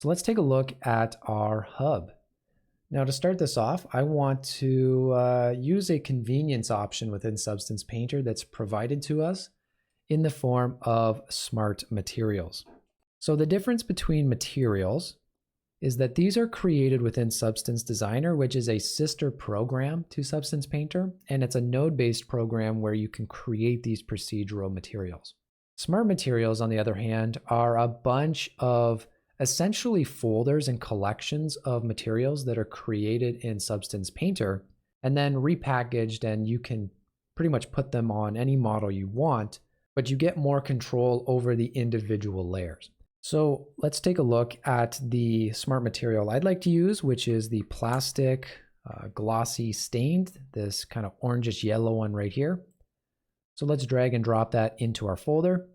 So let's take a look at our hub. Now to start this off, I want to use a convenience option within Substance Painter that's provided to us in the form of smart materials. So the difference between materials is that these are created within Substance Designer, which is a sister program to Substance Painter, and it's a node-based program where you can create these procedural materials. Smart materials, on the other hand, are a bunch of essentially folders and collections of materials that are created in Substance Painter and then repackaged, and you can pretty much put them on any model you want, but you get more control over the individual layers. So let's take a look at the smart material I'd like to use, which is the plastic glossy stained, this kind of orangish yellow one right here. So let's drag and drop that into our folder.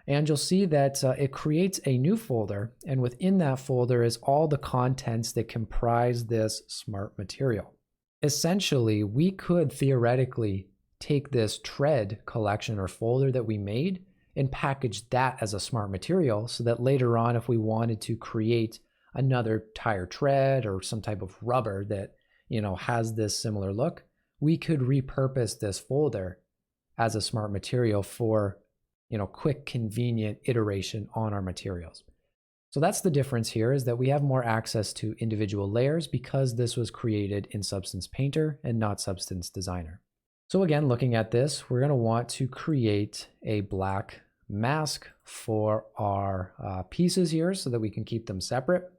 And you'll see that it creates a new folder, and within that folder is all the contents that comprise this smart material. Essentially, we could theoretically take this tread collection or folder that we made and package that as a smart material so that later on, if we wanted to create another tire tread or some type of rubber that, has this similar look, we could repurpose this folder as a smart material for, quick, convenient iteration on our materials. So that's the difference here, is that we have more access to individual layers because this was created in Substance Painter and not Substance Designer. So again, looking at this, we're going to want to create a black mask for our pieces here so that we can keep them separate.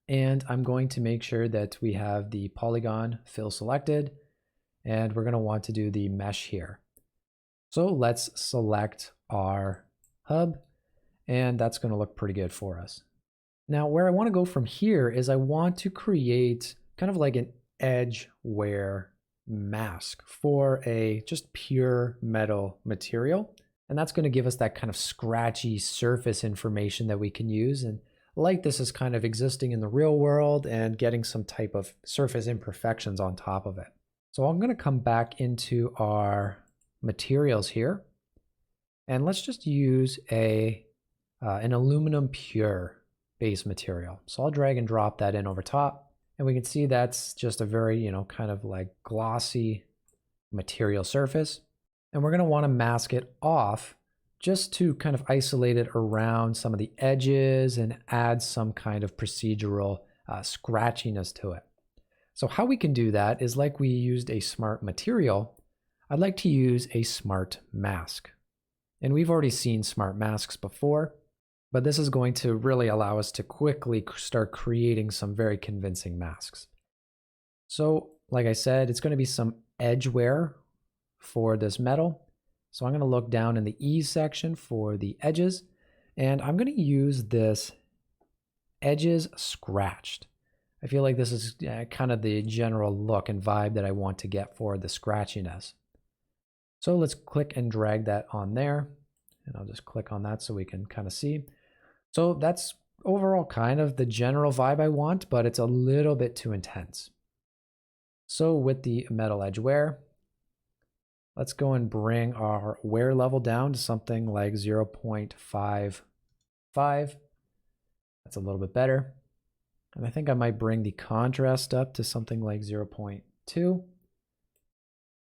And I'm going to make sure that we have the polygon fill selected, and we're going to want to do the mesh here. So let's select our hub, and that's going to look pretty good for us. Now where I want to go from here is I want to create kind of like an edge wear mask for a just pure metal material. And that's going to give us that kind of scratchy surface information that we can use. And like this is kind of existing in the real world and getting some type of surface imperfections on top of it. So I'm going to come back into our materials here. And let's just use an aluminum pure base material. So I'll drag and drop that in over top. And we can see that's just a very, kind of like glossy material surface. And we're going to want to mask it off just to kind of isolate it around some of the edges and add some kind of procedural scratchiness to it. So how we can do that is, like we used a smart material, I'd like to use a smart mask. And we've already seen smart masks before, but this is going to really allow us to quickly start creating some very convincing masks. So like I said, it's going to be some edge wear for this metal. So I'm going to look down in the ease section for the edges, and I'm going to use this edges scratched. I feel like this is kind of the general look and vibe that I want to get for the scratchiness. So let's click and drag that on there, and I'll just click on that so we can kind of see. So that's overall kind of the general vibe I want, but it's a little bit too intense. So with the metal edge wear, let's go and bring our wear level down to something like 0.55. That's a little bit better. And I think I might bring the contrast up to something like 0.2.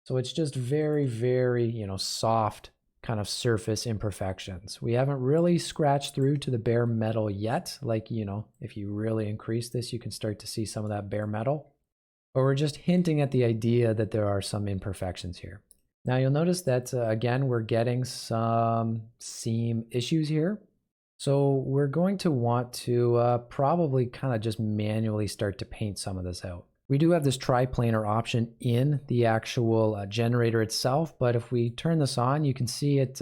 So it's just very, very, soft kind of surface imperfections. We haven't really scratched through to the bare metal yet. Like, if you really increase this, you can start to see some of that bare metal. But we're just hinting at the idea that there are some imperfections here. Now you'll notice that, again, we're getting some seam issues here. So we're going to want to probably kind of just manually start to paint some of this out. We do have this triplanar option in the actual generator itself, but if we turn this on, you can see it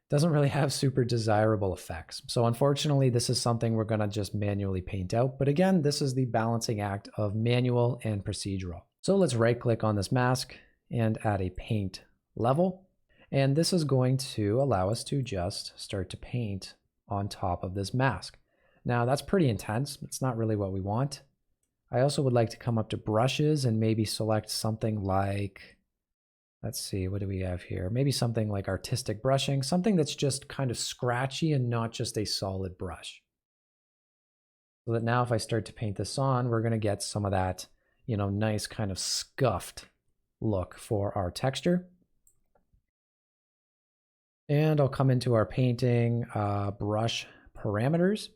doesn't really have super desirable effects. So unfortunately, this is something we're going to just manually paint out. But again, this is the balancing act of manual and procedural. So let's right click on this mask and add a paint level. And this is going to allow us to just start to paint on top of this mask. Now that's pretty intense. It's not really what we want. I also would like to come up to brushes and maybe select something like, let's see, what do we have here? Maybe something like artistic brushing, something that's just kind of scratchy and not just a solid brush. So that now if I start to paint this on, we're going to get some of that, nice kind of scuffed look for our texture. And I'll come into our painting brush parameters.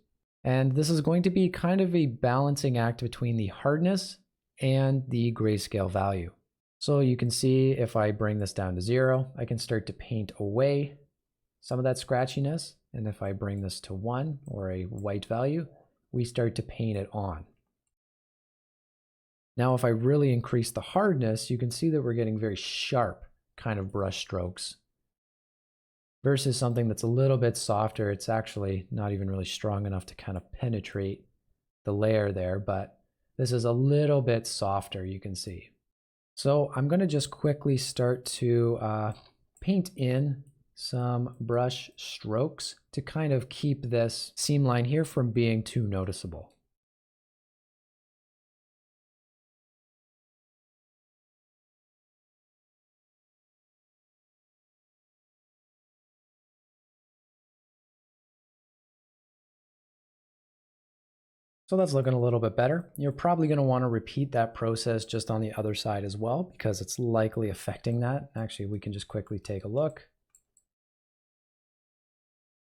And this is going to be kind of a balancing act between the hardness and the grayscale value. So you can see if I bring this down to 0, I can start to paint away some of that scratchiness. And if I bring this to 1 or a white value, we start to paint it on. Now, if I really increase the hardness, you can see that we're getting very sharp kind of brush strokes versus something that's a little bit softer. It's actually not even really strong enough to kind of penetrate the layer there, but this is a little bit softer, you can see. So I'm going to just quickly start to paint in some brush strokes to kind of keep this seam line here from being too noticeable. So that's looking a little bit better. You're probably going to want to repeat that process just on the other side as well, because it's likely affecting that. Actually, we can just quickly take a look.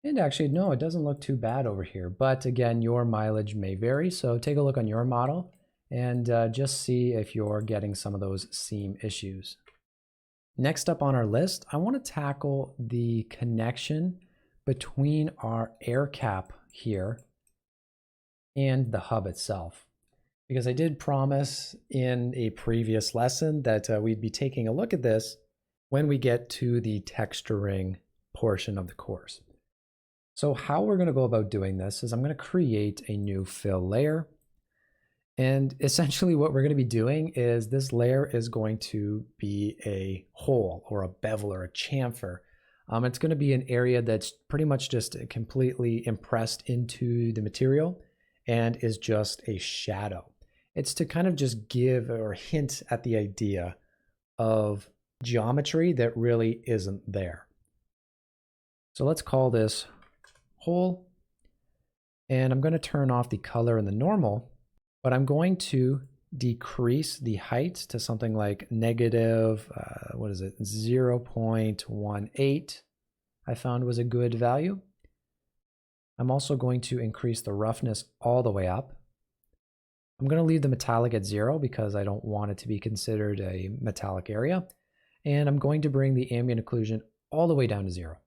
And actually, no, it doesn't look too bad over here. But again, your mileage may vary. So take a look on your model and just see if you're getting some of those seam issues. Next up on our list, I want to tackle the connection between our air cap here and the hub itself. Because I did promise in a previous lesson that we'd be taking a look at this when we get to the texturing portion of the course. So how we're going to go about doing this is I'm going to create a new fill layer. And essentially what we're going to be doing is this layer is going to be a hole or a bevel or a chamfer. It's going to be an area that's pretty much just completely impressed into the material and is just a shadow. It's to kind of just give or hint at the idea of geometry that really isn't there. So let's call this hole, and I'm going to turn off the color and the normal, but I'm going to decrease the height to something like negative, 0.18 I found was a good value. I'm also going to increase the roughness all the way up. I'm going to leave the metallic at 0 because I don't want it to be considered a metallic area. And I'm going to bring the ambient occlusion all the way down to 0.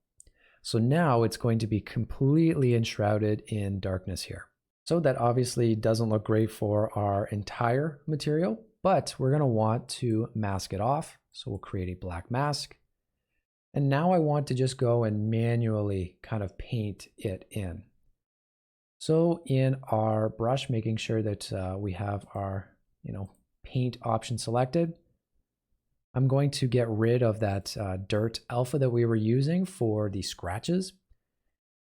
So now it's going to be completely enshrouded in darkness here. So that obviously doesn't look great for our entire material, but we're going to want to mask it off. So we'll create a black mask. And now I want to just go and manually kind of paint it in. So in our brush, making sure that we have our, paint option selected, I'm going to get rid of that dirt alpha that we were using for the scratches.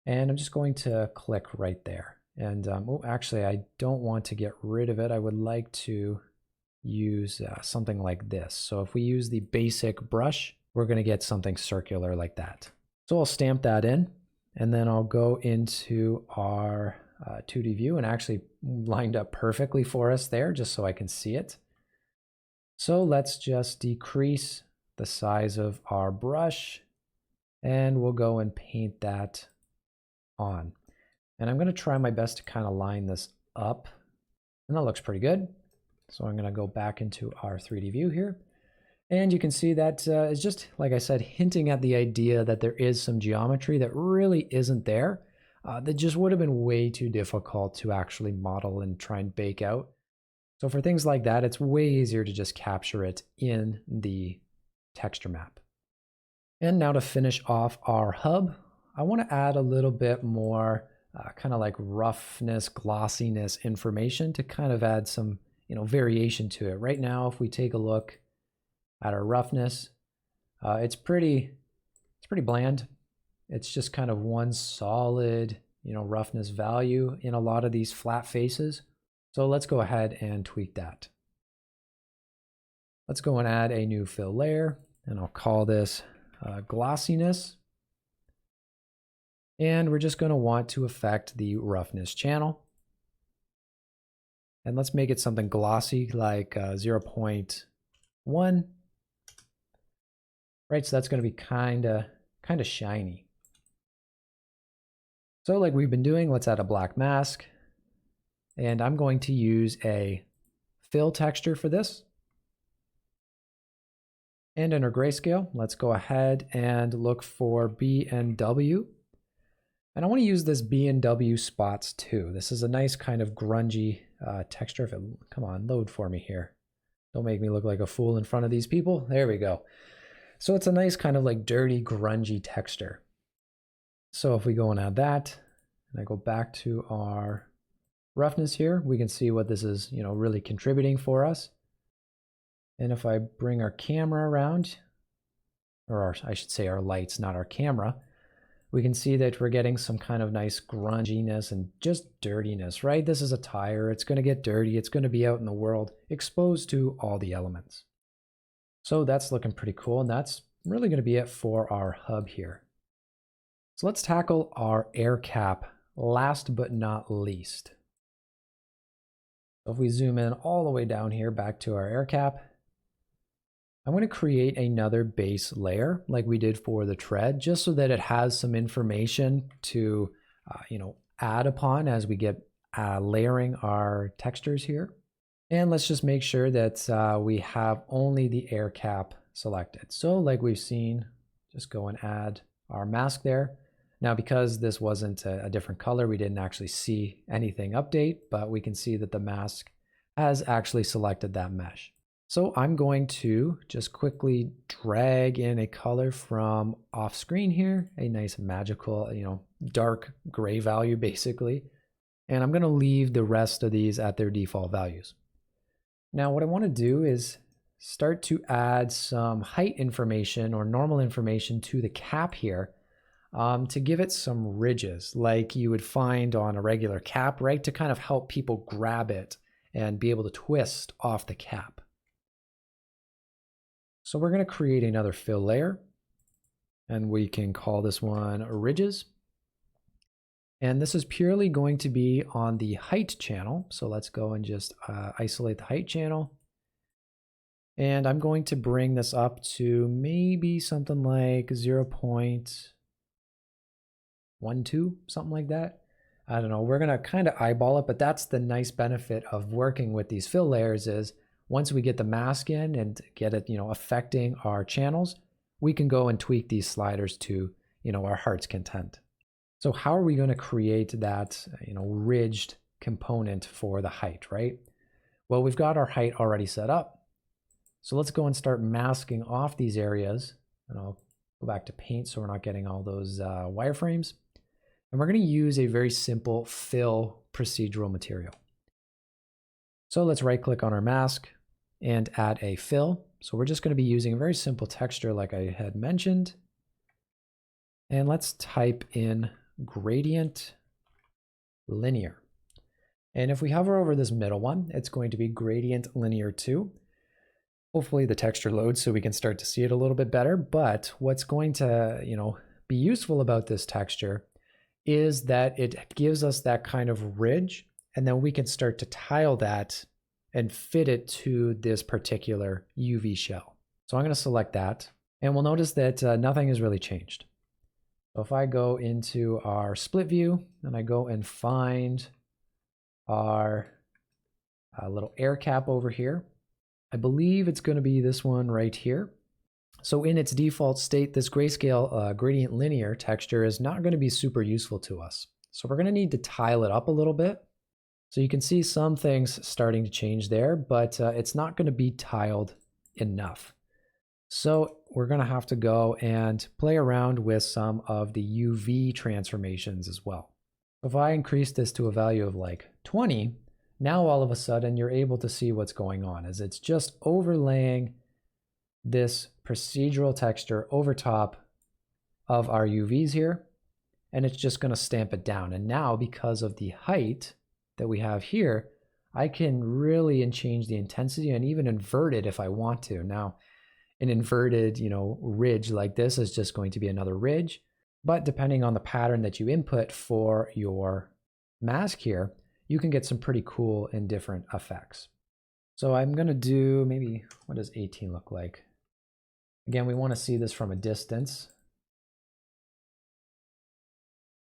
And I'm just going to click right there. And actually, I don't want to get rid of it. I would like to use something like this. So if we use the basic brush, we're going to get something circular like that. So I'll stamp that in, and then I'll go into our 2D view, and actually lined up perfectly for us there just so I can see it. So let's just decrease the size of our brush, and we'll go and paint that on. And I'm going to try my best to kind of line this up, and that looks pretty good. So I'm going to go back into our 3D view here. And you can see that it's just, like I said, hinting at the idea that there is some geometry that really isn't there, that just would have been way too difficult to actually model and try and bake out. So for things like that, it's way easier to just capture it in the texture map. And now to finish off our hub, I want to add a little bit more kind of like roughness, glossiness information to kind of add some, variation to it. Right now, if we take a look at our roughness, it's pretty bland. It's just kind of one solid, roughness value in a lot of these flat faces. So let's go ahead and tweak that. Let's go and add a new fill layer, and I'll call this glossiness. And we're just going to want to affect the roughness channel. And let's make it something glossy like 0.1. Right, so that's going to be kind of shiny. So like we've been doing, let's add a black mask. And I'm going to use a fill texture for this. And in our grayscale, let's go ahead and look for B and W. And I want to use this B and W spots too. This is a nice kind of grungy texture. Come on, load for me here. Don't make me look like a fool in front of these people. There we go. So it's a nice kind of like dirty, grungy texture. So if we go and add that, and I go back to our roughness here, we can see what this is, really contributing for us. And if I bring our camera around, or I should say our lights, not our camera, we can see that we're getting some kind of nice grunginess and just dirtiness, right? This is a tire. It's going to get dirty. It's going to be out in the world, exposed to all the elements. So that's looking pretty cool. And that's really going to be it for our hub here. So let's tackle our air cap last but not least. So if we zoom in all the way down here back to our air cap, I'm going to create another base layer like we did for the tread, just so that it has some information to add upon as we get layering our textures here. And let's just make sure that we have only the air cap selected. So like we've seen, just go and add our mask there. Now, because this wasn't a different color, we didn't actually see anything update, but we can see that the mask has actually selected that mesh. So I'm going to just quickly drag in a color from off screen here, a nice magical, dark gray value basically. And I'm going to leave the rest of these at their default values. Now what I want to do is start to add some height information or normal information to the cap here to give it some ridges like you would find on a regular cap, right? To kind of help people grab it and be able to twist off the cap. So we're going to create another fill layer, and we can call this one ridges. And this is purely going to be on the height channel. So let's go and just isolate the height channel. And I'm going to bring this up to maybe something like 0.12, something like that. I don't know. We're going to kind of eyeball it, but that's the nice benefit of working with these fill layers is once we get the mask in and get it, affecting our channels, we can go and tweak these sliders to, our heart's content. So how are we going to create that, ridged component for the height, right? Well, we've got our height already set up. So let's go and start masking off these areas. And I'll go back to paint so we're not getting all those wireframes. And we're going to use a very simple fill procedural material. So let's right click on our mask and add a fill. So we're just going to be using a very simple texture like I had mentioned. And let's type in gradient linear. And if we hover over this middle one, it's going to be gradient linear 2. Hopefully the texture loads so we can start to see it a little bit better. But what's going to, be useful about this texture is that it gives us that kind of ridge, and then we can start to tile that and fit it to this particular UV shell. So I'm going to select that, and we'll notice that nothing has really changed. So if I go into our split view and I go and find our little air cap over here, I believe it's going to be this one right here. So in its default state, this grayscale gradient linear texture is not going to be super useful to us. So we're going to need to tile it up a little bit. So you can see some things starting to change there, but it's not going to be tiled enough. So we're going to have to go and play around with some of the UV transformations as well. If I increase this to a value of like 20, now all of a sudden you're able to see what's going on as it's just overlaying this procedural texture over top of our UVs here, and it's just going to stamp it down. And now because of the height that we have here, I can really change the intensity and even invert it if I want to. Now, an inverted, ridge like this is just going to be another ridge, but depending on the pattern that you input for your mask here, you can get some pretty cool and different effects. So I'm going to do maybe, what does 18 look like? Again, we want to see this from a distance.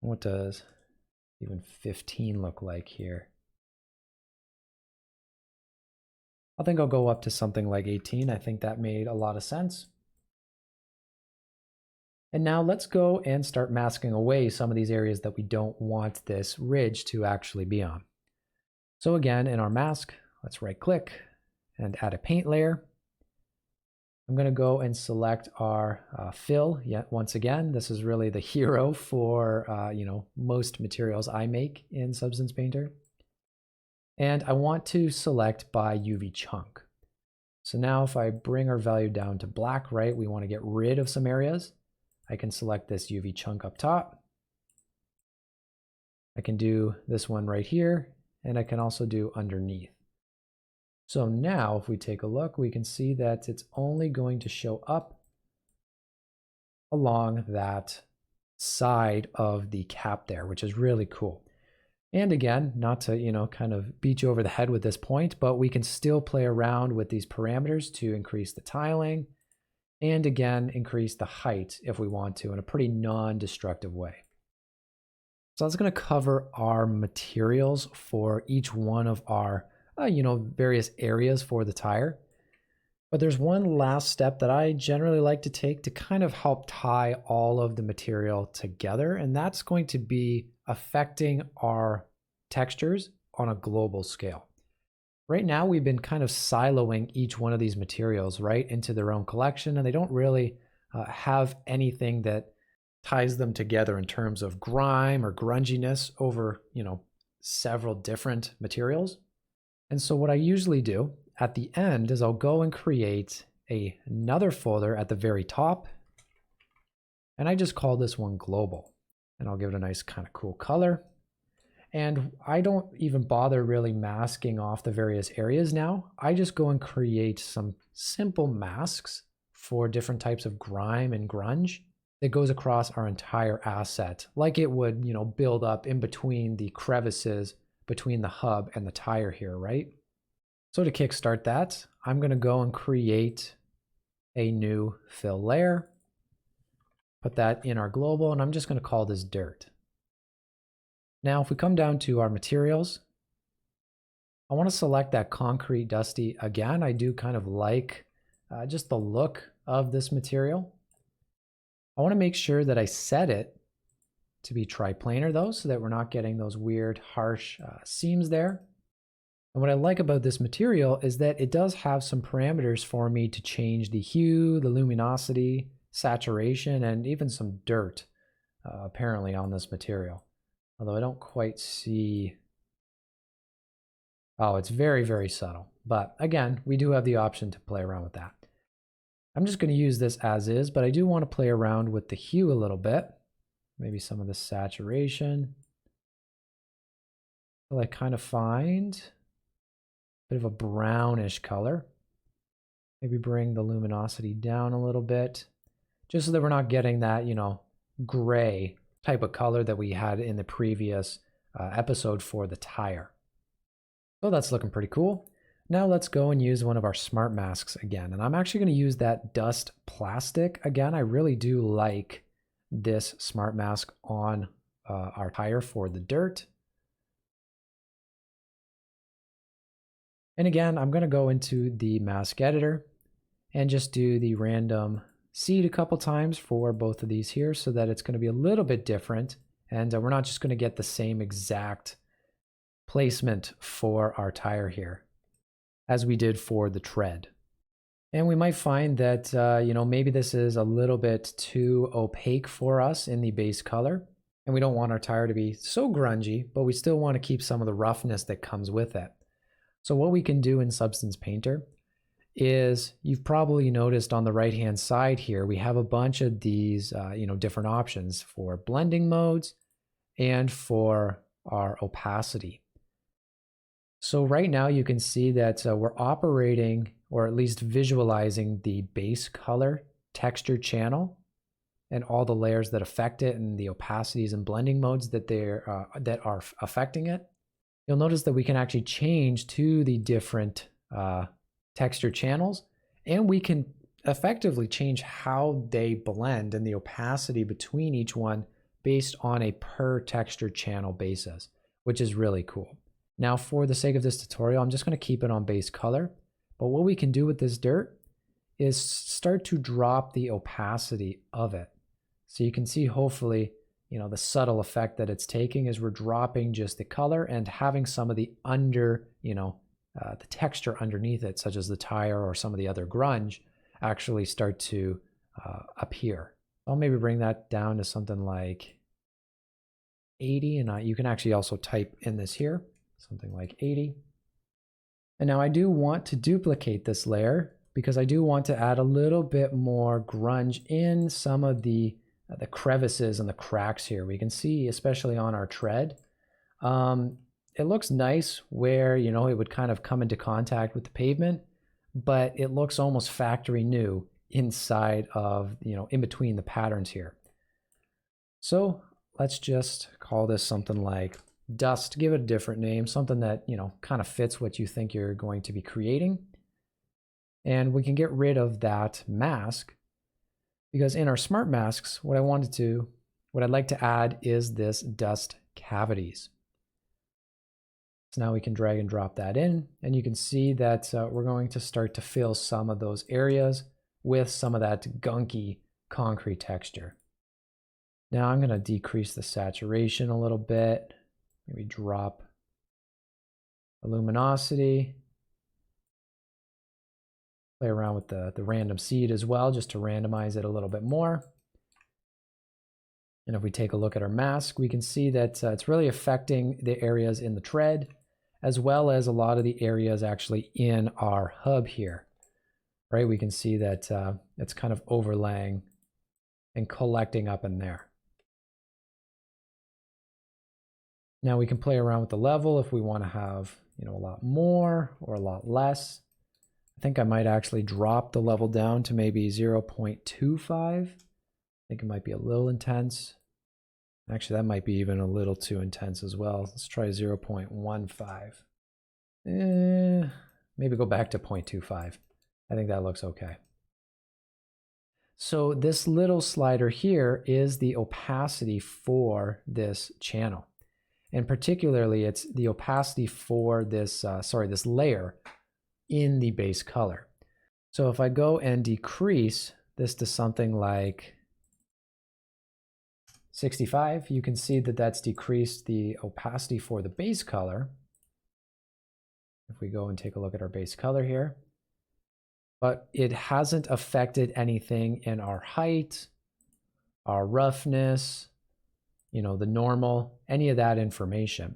What does even 15 look like here? I think I'll go up to something like 18. I think that made a lot of sense. And now let's go and start masking away some of these areas that we don't want this ridge to actually be on. So again, in our mask, let's right click and add a paint layer. I'm going to go and select our fill. Once again, this is really the hero for most materials I make in Substance Painter. And I want to select by UV chunk. So now if I bring our value down to black, right, we want to get rid of some areas. I can select this UV chunk up top. I can do this one right here, and I can also do underneath. So now if we take a look, we can see that it's only going to show up along that side of the cap there, which is really cool. And again, not to, kind of beat you over the head with this point, but we can still play around with these parameters to increase the tiling and again, increase the height if we want to in a pretty non-destructive way. So that's going to cover our materials for each one of our, various areas for the tire. But there's one last step that I generally like to take to kind of help tie all of the material together, and that's going to be affecting our textures on a global scale. Right now, we've been kind of siloing each one of these materials right into their own collection, and they don't really have anything that ties them together in terms of grime or grunginess over, several different materials. And so what I usually do at the end is I'll go and create another folder at the very top, and I just call this one global, and I'll give it a nice kind of cool color. And I don't even bother really masking off the various areas now. I just go and create some simple masks for different types of grime and grunge that goes across our entire asset, like it would, build up in between the crevices between the hub and the tire here, right? So to kickstart that, I'm going to go and create a new fill layer, put that in our global, and I'm just going to call this dirt. Now, if we come down to our materials, I want to select that concrete dusty again. I do kind of like just the look of this material. I want to make sure that I set it to be triplanar though, so that we're not getting those weird harsh seams there. And what I like about this material is that it does have some parameters for me to change the hue, the luminosity, saturation, and even some dirt apparently on this material. Although I don't quite see, oh, it's very, very subtle. But again, we do have the option to play around with that. I'm just going to use this as is, but I do want to play around with the hue a little bit. Maybe some of the saturation. Till I kind of find a bit of a brownish color. Maybe bring the luminosity down a little bit, just so that we're not getting that, gray type of color that we had in the previous episode for the tire. So that's looking pretty cool. Now let's go and use one of our smart masks again. And I'm actually going to use that dust plastic again. I really do like this smart mask on our tire for the dirt. And again, I'm going to go into the mask editor and just do the random seed a couple times for both of these here so that it's going to be a little bit different. And we're not just going to get the same exact placement for our tire here as we did for the tread. And we might find that, maybe this is a little bit too opaque for us in the base color. And we don't want our tire to be so grungy, but we still want to keep some of the roughness that comes with it. So what we can do in Substance Painter is, you've probably noticed on the right-hand side here, we have a bunch of these, different options for blending modes and for our opacity. So right now you can see that we're operating, or at least visualizing, the base color texture channel and all the layers that affect it and the opacities and blending modes that are affecting it. you'll notice that we can actually change to the different texture channels, and we can effectively change how they blend and the opacity between each one based on a per texture channel basis, which is really cool. Now, for the sake of this tutorial, I'm just going to keep it on base color. But what we can do with this dirt is start to drop the opacity of it. So you can see, hopefully, the subtle effect that it's taking is we're dropping just the color and having some of the the texture underneath it, such as the tire or some of the other grunge, actually start to appear. I'll maybe bring that down to something like 80, and you can actually also type in this here, something like 80. And now I do want to duplicate this layer because I do want to add a little bit more grunge in some of the crevices and the cracks here. We can see, especially on our tread, it looks nice where, it would kind of come into contact with the pavement, but it looks almost factory new inside of, in between the patterns here. So let's just call this something like dust, give it a different name, something that, kind of fits what you think you're going to be creating. And we can get rid of that mask, because in our smart masks, what I'd like to add is this dust cavities. So now we can drag and drop that in, and you can see that we're going to start to fill some of those areas with some of that gunky concrete texture. Now I'm going to decrease the saturation a little bit, maybe drop the luminosity, play around with the random seed as well, just to randomize it a little bit more. And if we take a look at our mask, we can see that it's really affecting the areas in the tread, as well as a lot of the areas actually in our hub here, right? We can see that it's kind of overlaying and collecting up in there. Now we can play around with the level if we want to have, a lot more or a lot less. I think I might actually drop the level down to maybe 0.25. I think it might be a little intense. Actually, that might be even a little too intense as well. Let's try 0.15. Maybe go back to 0.25. I think that looks okay. So this little slider here is the opacity for this channel. And particularly, it's the opacity for this, this layer in the base color. So if I go and decrease this to something like 65, you can see that that's decreased the opacity for the base color. If we go and take a look at our base color here, but it hasn't affected anything in our height, our roughness, the normal, any of that information.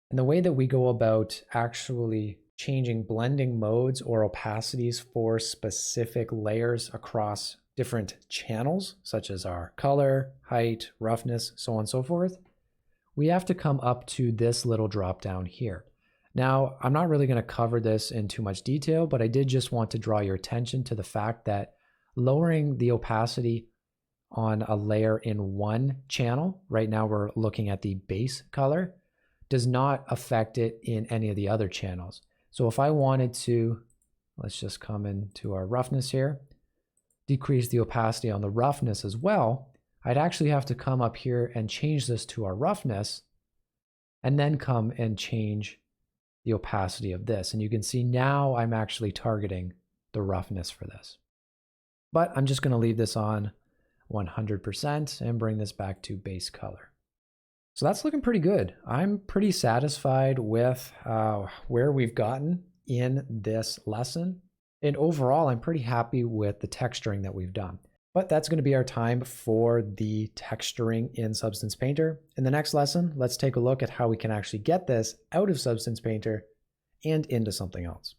And the way that we go about actually changing blending modes or opacities for specific layers across different channels, such as our color, height, roughness, so on and so forth, we have to come up to this little drop down here. Now, I'm not really going to cover this in too much detail, but I did just want to draw your attention to the fact that lowering the opacity on a layer in one channel, right now we're looking at the base color, does not affect it in any of the other channels. So if I wanted to, let's just come into our roughness here, decrease the opacity on the roughness as well, I'd actually have to come up here and change this to our roughness, and then come and change the opacity of this. And you can see now I'm actually targeting the roughness for this. But I'm just going to leave this on 100% and bring this back to base color. So that's looking pretty good. I'm pretty satisfied with where we've gotten in this lesson. And overall, I'm pretty happy with the texturing that we've done. But that's going to be our time for the texturing in Substance Painter. In the next lesson, let's take a look at how we can actually get this out of Substance Painter and into something else.